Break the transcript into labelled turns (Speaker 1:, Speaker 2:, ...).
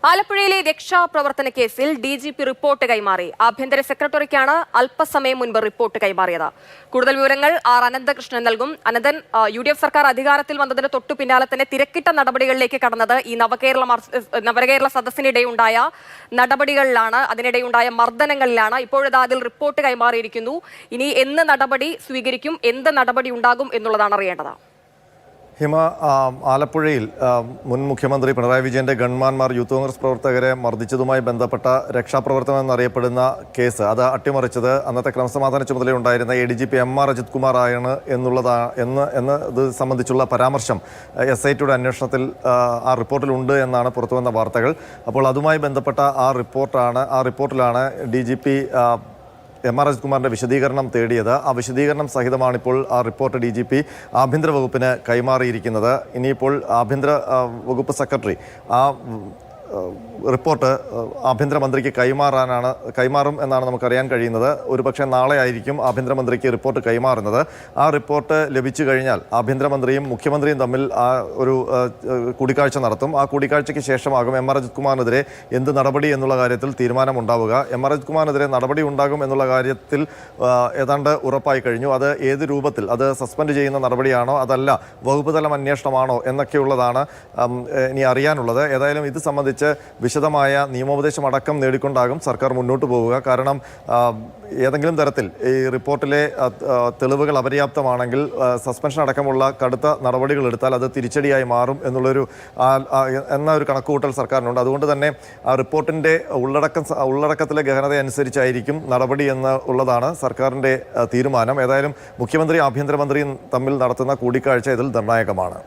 Speaker 1: ആലപ്പുഴയിലെ രക്ഷാപ്രവർത്തന കേസിൽ DGP report കൈമാറി. ആഭ്യന്തര സെക്രട്ടറിക്കാണ് അല്പസമയം മുൻപ് റിപ്പോർട്ട് കൈമാറിയത്. കൂടുതൽ വിവരങ്ങൾ അനന്തകൃഷ്ണൻ നൽകും. അനന്തൻ, UDF സർക്കാർ അധികാരത്തിൽ വന്നതിന് തൊട്ടു പിന്നാലെ തന്നെ തിരക്കിട്ട നടപടികളിലേക്ക് കടന്നത് ഈ നവകേരള സദസ്സിനിടെയുണ്ടായ നടപടികളിലാണ്, അതിനിടെയുണ്ടായ മർദ്ദനങ്ങളിലാണ്. ഇപ്പോഴത് അതിൽ റിപ്പോർട്ട് കൈമാറിയിരിക്കുന്നു. ഇനി എന്ന് നടപടി സ്വീകരിക്കും, എന്ത് നടപടി ഉണ്ടാകും എന്നുള്ളതാണ് അറിയേണ്ടത്.
Speaker 2: ഹിമ, ആലപ്പുഴയിൽ മുൻ മുഖ്യമന്ത്രി പിണറായി വിജയന്റെ ഗൺമാന്മാർ യൂത്ത് കോൺഗ്രസ് പ്രവർത്തകരെ മർദ്ദിച്ചതുമായി ബന്ധപ്പെട്ട രക്ഷാപ്രവർത്തനം എന്നറിയപ്പെടുന്ന കേസ് അത് അട്ടിമറിച്ചത് അന്നത്തെ ക്രമസമാധാന ചുമതലയുണ്ടായിരുന്ന ADGP MR അജിത് കുമാർ ആണ് ഇത് സംബന്ധിച്ചുള്ള പരാമർശം SITയുടെ അന്വേഷണത്തിൽ ആ റിപ്പോർട്ടിലുണ്ട് എന്നാണ് പുറത്തുവന്ന വാർത്തകൾ. അപ്പോൾ അതുമായി ബന്ധപ്പെട്ട ആ റിപ്പോർട്ടിലാണ് DGP MR അജിത് കുമാറിൻ്റെ വിശദീകരണം തേടിയത്. ആ വിശദീകരണം സഹിതമാണിപ്പോൾ ആ റിപ്പോർട്ട് DGP ആഭ്യന്തര വകുപ്പിന് കൈമാറിയിരിക്കുന്നത്. ഇനിയിപ്പോൾ ആഭ്യന്തര വകുപ്പ് സെക്രട്ടറി ആ റിപ്പോർട്ട് ആഭ്യന്തരമന്ത്രിക്ക് കൈമാറും എന്നാണ് നമുക്കറിയാൻ കഴിയുന്നത്. ഒരുപക്ഷെ നാളെ ആയിരിക്കും ആഭ്യന്തരമന്ത്രിക്ക് റിപ്പോർട്ട് കൈമാറുന്നത്. ആ റിപ്പോർട്ട് ലഭിച്ചു കഴിഞ്ഞാൽ ആഭ്യന്തരമന്ത്രിയും മുഖ്യമന്ത്രിയും തമ്മിൽ ഒരു കൂടിക്കാഴ്ച നടത്തും. ആ കൂടിക്കാഴ്ചയ്ക്ക് ശേഷമാകും MR അജിത് കുമാറിനെതിരെ എന്ത് നടപടി എന്നുള്ള കാര്യത്തിൽ തീരുമാനമുണ്ടാവുക. MR അജിത് കുമാറിനെതിരെ നടപടി ഉണ്ടാകും എന്നുള്ള കാര്യത്തിൽ ഏതാണ്ട് ഉറപ്പായി കഴിഞ്ഞു. അത് ഏത് രൂപത്തിൽ, അത് സസ്പെൻഡ് ചെയ്യുന്ന നടപടിയാണോ അതല്ല വകുപ്പ് തലം അന്വേഷണമാണോ എന്നൊക്കെയുള്ളതാണ് ഇനി അറിയാനുള്ളത്. ഏതായാലും ഇത് സംബന്ധിച്ച് വിശദമായ നിയമോപദേശം അടക്കം നേടിക്കൊണ്ടാകും സർക്കാർ മുന്നോട്ട് പോവുക. കാരണം ഏതെങ്കിലും തരത്തിൽ ഈ റിപ്പോർട്ടിലെ തെളിവുകൾ അപര്യാപ്തമാണെങ്കിൽ സസ്പെൻഷൻ അടക്കമുള്ള കടുത്ത നടപടികൾ എടുത്താൽ അത് തിരിച്ചടിയായി മാറും എന്ന ഒരു കണക്കുകൂട്ടൽ സർക്കാരിനുണ്ട്. അതുകൊണ്ട് തന്നെ ആ റിപ്പോർട്ടിൻ്റെ ഉള്ളടക്കത്തിലെ ഗഹനത അനുസരിച്ചായിരിക്കും നടപടി എന്നുള്ളതാണ് സർക്കാരിൻ്റെ തീരുമാനം. ഏതായാലും മുഖ്യമന്ത്രി ആഭ്യന്തരമന്ത്രിയും തമ്മിൽ നടത്തുന്ന കൂടിക്കാഴ്ച ഇതിൽ നിർണായകമാണ്.